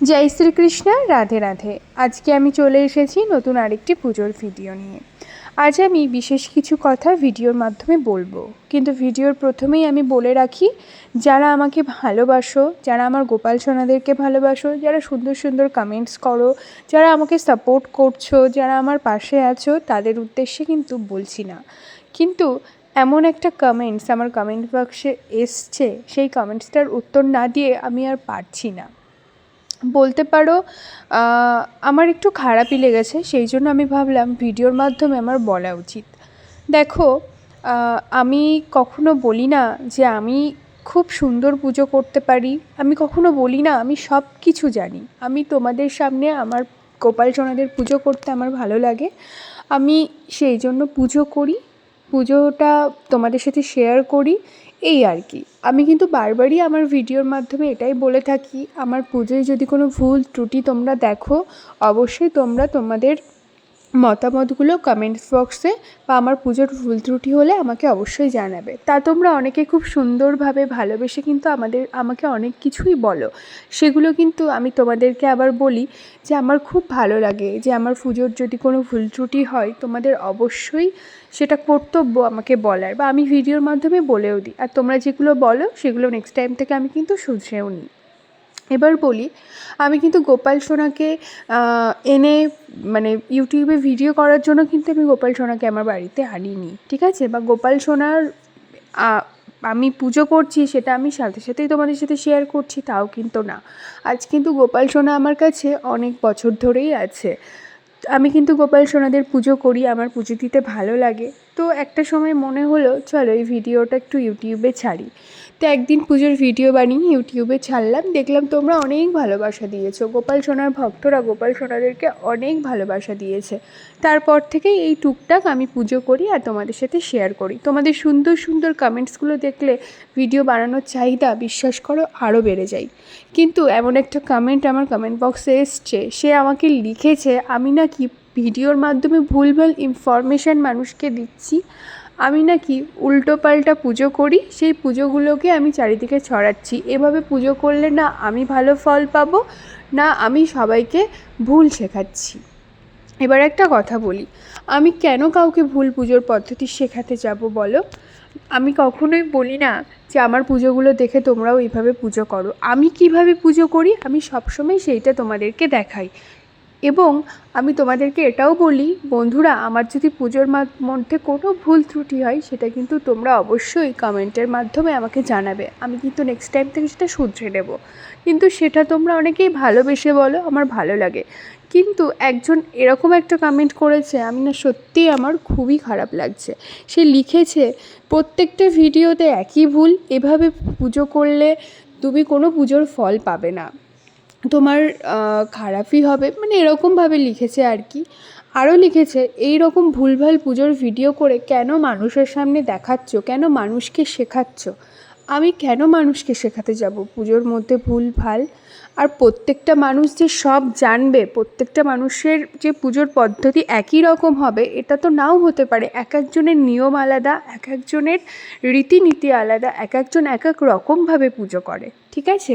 জয় শ্রীকৃষ্ণ, রাধে রাধে। আজকে আমি চলে এসেছি নতুন আরেকটি পুজোর ভিডিও নিয়ে। আজ আমি বিশেষ কিছু কথা ভিডিওর মাধ্যমে বলবো, কিন্তু ভিডিওর প্রথমেই আমি বলে রাখি, যারা আমাকে ভালোবাসো, যারা আমার গোপাল সোনাদেরকে ভালোবাসো, যারা সুন্দর সুন্দর কমেন্টস করো, যারা আমাকে সাপোর্ট করছো, যারা আমার পাশে আছো, তাদের উদ্দেশ্যে কিন্তু বলছি না। কিন্তু এমন একটা কমেন্টস আমার কমেন্ট বক্সে এসছে, সেই কমেন্টসটার উত্তর না দিয়ে আমি আর পারছি না। বলতে পারো আমার একটু খারাপই লেগেছে, সেই জন্য আমি ভাবলাম ভিডিওর মাধ্যমে আমার বলা উচিত। দেখো, আমি কখনো বলি না যে আমি খুব সুন্দর পুজো করতে পারি, আমি কখনো বলি না আমি সব কিছু জানি। আমি তোমাদের সামনে আমার গোপাল সোনাদের পুজো করতে আমার ভালো লাগে, আমি সেই জন্য পুজো করি, পুজোটা তোমাদের সাথে শেয়ার করি, এই আর কি। আমি কিন্তু বারবারই আমার ভিডিওর মাধ্যমে এটাই বলে থাকি, আমার পুজোয় যদি কোনো ভুল ত্রুটি তোমরা দেখো, অবশ্যই তোমরা তোমাদের মতামতগুলো কমেন্টস বক্সে বা আমার পুজোর ভুল ত্রুটি হলে আমাকে অবশ্যই জানাবে। তা তোমরা অনেকে খুব সুন্দরভাবে ভালোবেসে কিন্তু আমাকে অনেক কিছুই বলো, সেগুলো কিন্তু আমি তোমাদেরকে আবার বলি যে আমার খুব ভালো লাগে যে আমার পুজোর যদি কোনো ভুল ত্রুটি হয় তোমাদের অবশ্যই সেটা কর্তব্য আমাকে বলার, বা আমি ভিডিওর মাধ্যমে বলেও দিই। আর তোমরা যেগুলো বলো সেগুলো নেক্সট টাইম থেকে আমি কিন্তু শুধরেও নিই। এবার বলি, আমি কিন্তু গোপাল সোনাকে এনে মানে ইউটিউবে ভিডিও করার জন্য কিন্তু আমি গোপাল সোনাকে আমার বাড়িতে আনিনি, ঠিক আছে? বা গোপাল সোনার আমি পুজো করছি সেটা আমি সাথে সাথেই তোমাদের সাথে শেয়ার করছি তাও কিন্তু না। আজ কিন্তু গোপাল সোনা আমার কাছে অনেক বছর ধরেই আছে। আমি কিন্তু গোপাল সোনাদের পুজো করি, আমার পুজো দিতে ভালো লাগে। তো একটা সময় মনে হলো চলো এই ভিডিওটা একটু ইউটিউবে ছাড়ি। তো একদিন পুজোর ভিডিও বানিয়ে ইউটিউবে ছাড়লাম, দেখলাম তোমরা অনেক ভালোবাসা দিয়েছো, গোপাল সোনার ভক্তরা গোপাল সোনাদেরকে অনেক ভালোবাসা দিয়েছে। তারপর থেকেই এই টুকটাক আমি পুজো করি আর তোমাদের সাথে শেয়ার করি। তোমাদের সুন্দর সুন্দর কমেন্টসগুলো দেখলে ভিডিও বানানোর চাহিদা, বিশ্বাস করো, আরও বেড়ে যায়। কিন্তু এমন একটা কমেন্ট আমার কমেন্ট বক্সে এসছে, সে আমাকে লিখেছে আমি নাকি ভিডিওর মাধ্যমে ভুলভাল ইনফরমেশান মানুষকে দিচ্ছি, আমি নাকি উল্টোপাল্টা পুজো করি, সেই পুজোগুলোকে আমি চারিদিকে ছড়াচ্ছি। এভাবে পুজো করলে না আমি ভালো ফল পাবো, না আমি সবাইকে ভুল শেখাচ্ছি। এবার একটা কথা বলি, আমি কেন কাউকে ভুল পুজোর পদ্ধতি শেখাতে যাব বলো? আমি কখনোই বলি না যে আমার পুজোগুলো দেখে তোমরাও এইভাবে পুজো করো। আমি কিভাবে পুজো করি আমি সবসময় সেইটা তোমাদেরকে দেখাই। এবং আমি তোমাদেরকে এটাও বলি, বন্ধুরা, আমার যদি পুজোর মধ্যে কোনো ভুল ত্রুটি হয় সেটা কিন্তু তোমরা অবশ্যই কমেন্টের মাধ্যমে আমাকে জানাবে, আমি কিন্তু নেক্সট টাইম থেকে সেটা শুধরে নেব। কিন্তু সেটা তোমরা অনেকেই ভালোবেসে বলো, আমার ভালো লাগে। কিন্তু একজন এরকম একটা কমেন্ট করেছে, আমি না সত্যিই আমার খুবই খারাপ লাগছে। সে লিখেছে প্রত্যেকটা ভিডিওতে একই ভুল, এভাবে পুজো করলে তুমি কোনো পুজোর ফল পাবে না, তোমার খারাপই হবে, মানে এরকমভাবে লিখেছে আর কি। আরও লিখেছে এই রকম ভুলভাল পুজোর ভিডিও করে কেন মানুষের সামনে দেখাচ্ছ, কেন মানুষকে শেখাচ্ছ? আমি কেন মানুষকে শেখাতে যাব পুজোর মধ্যে ভুলভাল? আর প্রত্যেকটা মানুষ যে সব জানবে, প্রত্যেকটা মানুষের যে পুজোর পদ্ধতি একই রকম হবে এটা তো নাও হতে পারে। এক একজনের নিয়ম আলাদা, এক একজনের রীতিনীতি আলাদা, এক একজন এক এক রকমভাবে পুজো করে, ঠিক আছে?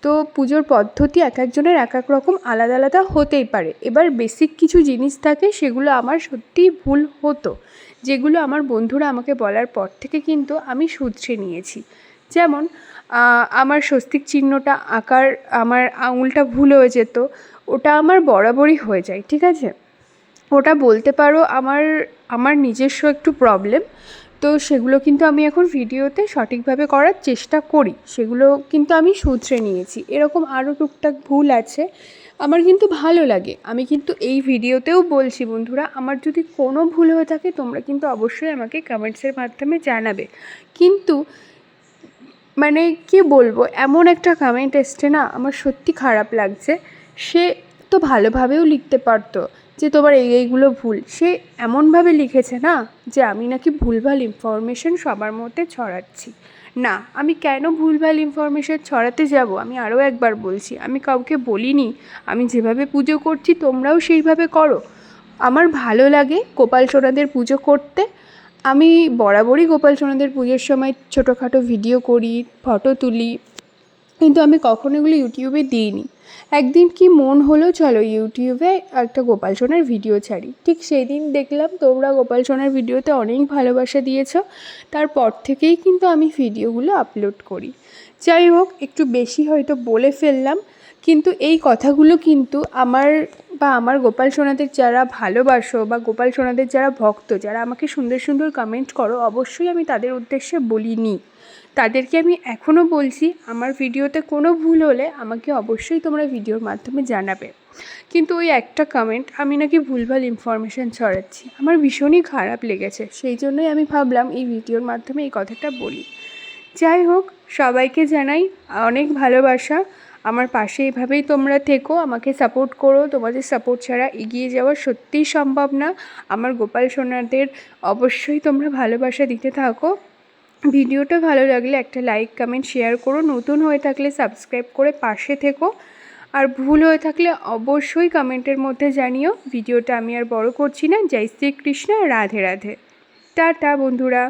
তো পুজোর পদ্ধতি এক একজনের এক এক রকম আলাদা আলাদা হতেই পারে। এবার বেসিক কিছু জিনিস থাকে সেগুলো আমার সত্যিই ভুল হতো, যেগুলো আমার বন্ধুরা আমাকে বলার পর থেকে কিন্তু আমি শুধরে নিয়েছি। যেমন আমার স্বস্তিক চিহ্নটা আঁকার আমার আঙুলটা ভুল হয়ে যেত, ওটা আমার বরাবরই হয়ে যায়, ঠিক আছে? ওটা বলতে পারো আমার নিজস্ব একটু প্রবলেম। তো সেগুলো কিন্তু আমি এখন ভিডিওতে সঠিকভাবে করার চেষ্টা করি, সেগুলো কিন্তু আমি শুধরে নিয়েছি। এরকম আরও টুকটাক ভুল আছে, আমার কিন্তু ভালো লাগে। আমি কিন্তু এই ভিডিওতেও বলছি, বন্ধুরা, আমার যদি কোনো ভুল হয়ে থাকে তোমরা কিন্তু অবশ্যই আমাকে কমেন্টসের মাধ্যমে জানাবে। কিন্তু মানে কি বলবো, এমন একটা কমেন্ট এসছে না, আমার সত্যি খারাপ লাগছে। সে তো ভালোভাবেও লিখতে পারতো যে তোমার এইগুলো ভুল, সে এমনভাবে লিখেছে না যে আমি নাকি ভুলভাল ইনফরমেশন সবার মধ্যে ছড়াচ্ছি। না, আমি কেন ভুলভাল ইনফরমেশন ছড়াতে যাব? আমি আরও একবার বলছি, আমি কাউকে বলিনি আমি যেভাবে পুজো করছি তোমরাও সেইভাবে করো। আমার ভালো লাগে গোপাল সোনাদের পুজো করতে, আমি বরাবরই গোপাল সোনাদের পুজোর সময় ছোটোখাটো ভিডিও করি, ফটো তুলি, কিন্তু আমি কখনো এগুলো ইউটিউবে দিইনি। একদিন কি মন হলো চলো ইউটিউবে একটা গোপাল সোনার ভিডিও ছাড়ি। ঠিক সেই দিন দেখলাম তোমরা গোপাল সোনার ভিডিওতে অনেক ভালোবাসা দিয়েছো। তারপর থেকেই কিন্তু আমি ভিডিওগুলো আপলোড করি। যাই হোক, একটু বেশি হয়তো বলে ফেললাম, কিন্তু এই কথাগুলো কিন্তু আমার গোপাল সোনাদের যারা ভালোবাসো বা গোপাল সোনাদের যারা ভক্ত, যারা আমাকে সুন্দর সুন্দর কমেন্ট করো, অবশ্যই আমি তাদের উদ্দেশ্যে বলিনি। তাদেরকে আমি এখনও বলছি, আমার ভিডিওতে কোনো ভুল হলে আমাকে অবশ্যই তোমরা ভিডিওর মাধ্যমে জানাবে। কিন্তু ওই একটা কমেন্ট, আমি নাকি ভুলভাল ইনফরমেশান ছড়াচ্ছি, আমার ভীষণই খারাপ লেগেছে। সেই জন্যই আমি ভাবলাম এই ভিডিওর মাধ্যমে এই কথাটা বলি। যাই হোক, সবাইকে জানাই অনেক ভালোবাসা। আমার পাশে এভাবেই তোমরা থেকো, আমাকে সাপোর্ট করো। তোমাদের সাপোর্ট ছাড়া এগিয়ে যাওয়া সত্যিই সম্ভব না। আমার গোপাল সোনাদের অবশ্যই তোমরা ভালোবাসা দিতে থাকো। ভিডিওটা ভালো লাগলে একটা লাইক, কমেন্ট, শেয়ার করো। নতুন হয়ে থাকলে সাবস্ক্রাইব করে পাশে থেকো। আর ভুল হয়ে থাকলে অবশ্যই কমেন্টের মধ্যে জানিও। ভিডিওটা আমি আর বড় করছি না। জয় শ্রীকৃষ্ণ, রাধে রাধে, টাটা বন্ধুরা।